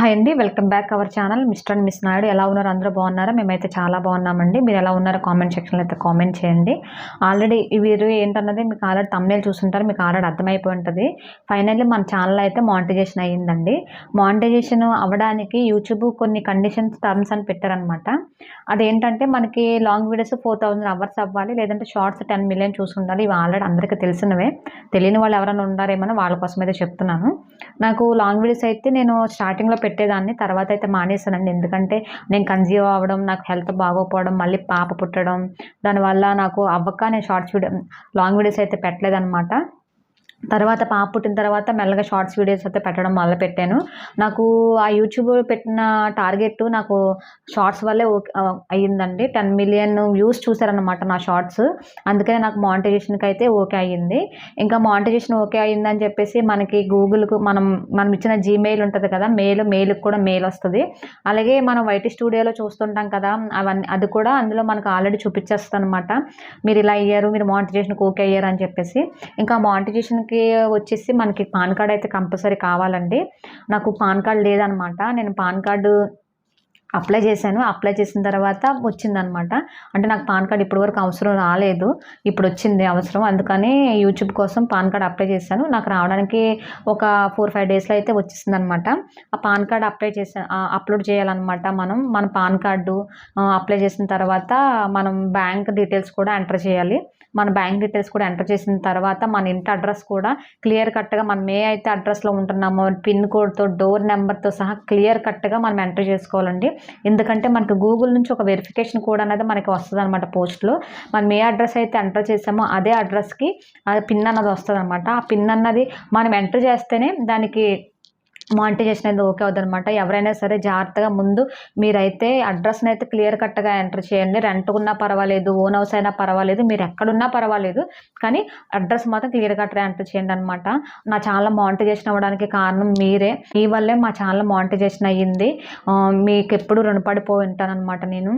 Hi అండి, welcome back our channel mister and miss Naidu. ఎలా ఉన్నారు? అందరూ బాగున్నారా? మేమైతే చాలా బాగున్నామండి. మీరు ఎలా ఉన్నారో కామెంట్ సెక్షన్లో అయితే కామెంట్ చేయండి. ఆల్రెడీ ఈ వీడియో ఏంటన్నది మీకు ఆల్రెడీ థంబ్నెయిల్ చూసుంటారు, మీకు ఆల్రెడీ అర్థమైపోయి ఉంటుంది. ఫైనల్లీ మన ఛానల్ అయితే మానిటైజేషన్ అయ్యిందండి. మానిటైజేషన్ అవ్వడానికి యూట్యూబ్ కొన్ని కండిషన్స్, టర్మ్స్ అని పెట్టారనమాట. అదేంటంటే మనకి లాంగ్ వీడియోస్ 4000 అవర్స్ అవ్వాలి, లేదంటే షార్ట్స్ 10 మిలియన్ చూసి ఉండాలి. ఇవి ఆల్రెడీ అందరికీ తెలిసినవే. తెలియని వాళ్ళు ఎవరైనా ఉన్నారేమో వాళ్ళ కోసం అయితే చెప్తున్నాను. నాకు లాంగ్ వీడియోస్ అయితే నేను స్టార్టింగ్లో పెట్టేదాన్ని, తర్వాత అయితే మానేసానండి. ఎందుకంటే నేను కన్సీవ్ అవ్వడం, నాకు హెల్త్ బాగోకపోవడం, మళ్ళీ పాప పుట్టడం, దానివల్ల నాకు అవ్వక నేను లాంగ్ వీడియోస్ అయితే పెట్టలేదన్నమాట. తర్వాత పాప పుట్టిన తర్వాత మెల్లగా షార్ట్స్ వీడియోస్ అయితే పెట్టడం మొదలుపెట్టాను. నాకు ఆ యూట్యూబ్ పెట్టిన టార్గెట్ నాకు షార్ట్స్ వల్లే అయ్యిందండి. 10 మిలియన్ వ్యూస్ చూసారనమాట నా షార్ట్స్. అందుకనే నాకు మానిటైజేషన్కి అయితే ఓకే అయ్యింది. ఇంకా మానిటైజేషన్ ఓకే అయ్యిందని చెప్పేసి మనకి గూగుల్కు మనం ఇచ్చిన జీమెయిల్ ఉంటుంది కదా, మెయిల్కి కూడా మెయిల్ వస్తుంది. అలాగే మనం వైటీ స్టూడియోలో చూస్తుంటాం కదా, అది కూడా అందులో మనకు ఆల్రెడీ చూపించేస్తుంది అనమాట. మీరు ఇలా అయ్యారు, మీరు మానిటైజేషన్కి ఓకే అయ్యారు అని చెప్పేసి. ఇంకా మానిటైజేషన్ వచ్చేసి మనకి పాన్ కార్డ్ అయితే కంపల్సరీ కావాలండి. నాకు పాన్ కార్డ్ లేదనమాట. నేను పాన్ కార్డు అప్లై చేశాను. అప్లై చేసిన తర్వాత వచ్చిందనమాట. అంటే నాకు పాన్ కార్డ్ ఇప్పటివరకు అవసరం రాలేదు, ఇప్పుడు వచ్చింది అవసరం. అందుకని యూట్యూబ్ కోసం పాన్ కార్డ్ అప్లై చేశాను. నాకు రావడానికి ఒక 4-5 డేస్లో అయితే వచ్చేసింది అనమాట. ఆ పాన్ కార్డ్ అప్లోడ్ చేయాలన్నమాట. మన పాన్ కార్డు అప్లై చేసిన తర్వాత మనం బ్యాంక్ డీటెయిల్స్ కూడా ఎంటర్ చేయాలి. మన బ్యాంక్ డీటెయిల్స్ కూడా ఎంటర్ చేసిన తర్వాత మన ఇంటి అడ్రస్ కూడా క్లియర్ కట్గా మనం ఏ అయితే అడ్రస్లో ఉంటున్నామో పిన్ కోడ్తో, డోర్ నెంబర్తో సహా క్లియర్ కట్గా మనం ఎంటర్ చేసుకోవాలండి. ఎందుకంటే మనకు గూగుల్ నుంచి ఒక వెరిఫికేషన్ కోడ్ అనేది మనకి వస్తుంది అనమాట పోస్ట్లో. మనం ఏ అడ్రస్ అయితే ఎంటర్ చేసామో అదే అడ్రస్కి పిన్ అన్నది వస్తుంది అనమాట. ఆ పిన్ అన్నది మనం ఎంటర్ చేస్తేనే దానికి మానిటైజేషన్ అయితే ఓకే అవుతుంది అనమాట. ఎవరైనా సరే జాగ్రత్తగా ముందు మీరైతే అడ్రస్ని అయితే క్లియర్ కట్గా ఎంటర్ చేయండి. రెంట్ ఉన్నా పర్వాలేదు, ఓన్ హౌస్ అయినా పర్వాలేదు, మీరు ఎక్కడున్నా పర్వాలేదు, కానీ అడ్రస్ మాత్రం క్లియర్ కట్గా ఎంటర్ చేయండి అనమాట. నా ఛానల్ మానిటైజేషన్ అవ్వడానికి కారణం మీరే. ఈ వల్లే మా ఛానల్ మానిటైజేషన్ అయ్యింది. మీకు ఎప్పుడు రుణపడిపోయి ఉంటాను అనమాట నేను.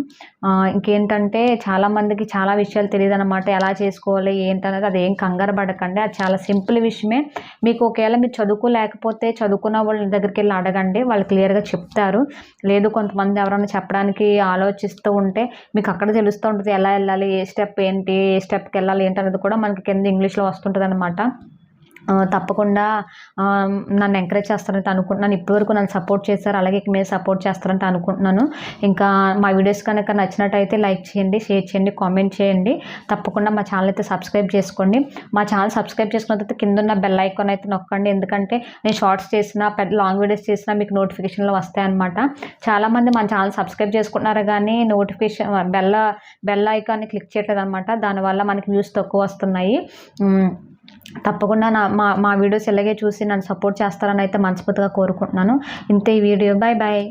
ఇంకేంటంటే చాలామందికి చాలా విషయాలు తెలియదు అనమాట. ఎలా చేసుకోవాలి ఏంటనేది అది ఏం కంగారు పడకండి, అది చాలా సింపుల్ విషయమే. మీకు ఒకవేళ మీరు చదువుకోలేకపోతే చదువుకున్న వాళ్ళ దగ్గరికి వెళ్ళి అడగండి, వాళ్ళు క్లియర్గా చెప్తారు. లేదు కొంతమంది ఎవరైనా చెప్పడానికి ఆలోచిస్తూ ఉంటే మీకు అక్కడ తెలుస్తూ ఉంటుంది ఎలా వెళ్ళాలి, ఏ స్టెప్ ఏంటి, ఏ స్టెప్కి వెళ్ళాలి ఏంటనేది కూడా మనకి కింద ఇంగ్లీష్లో వస్తుంటుంది అనమాట. తప్పకుండా నన్ను ఎంకరేజ్ చేస్తారంటే అనుకుంటున్నాను. ఇప్పటివరకు నన్ను సపోర్ట్ చేశారు, అలాగే మీరు సపోర్ట్ చేస్తారంటే అనుకుంటున్నాను. ఇంకా మా వీడియోస్ కనుక నచ్చినట్టయితే లైక్ చేయండి, షేర్ చేయండి, కామెంట్ చేయండి. తప్పకుండా మా ఛానల్ అయితే సబ్స్క్రైబ్ చేసుకోండి. మా ఛానల్ సబ్స్క్రైబ్ చేసుకున్న తర్వాత కింద ఉన్న బెల్ ఐకాన్ అయితే నొక్కండి. ఎందుకంటే నేను షార్ట్స్ చేసినా లాంగ్ వీడియోస్ చేసినా మీకు నోటిఫికేషన్లు వస్తాయన్నమాట. చాలామంది మన ఛానల్ సబ్స్క్రైబ్ చేసుకుంటున్నారు కానీ నోటిఫికేషన్ బెల్ ఐకాన్ని క్లిక్ చేయట్లేదు అనమాట. దానివల్ల మనకి వ్యూస్ తక్కువ వస్తున్నాయి. తప్పకుండా మా వీడియోస్ ఇలాగే చూసి నన్ను సపోర్ట్ చేస్తారని అయితే మనస్ఫూర్తిగా కోరుకుంటున్నాను. ఇంతే ఈ వీడియో. Bye bye.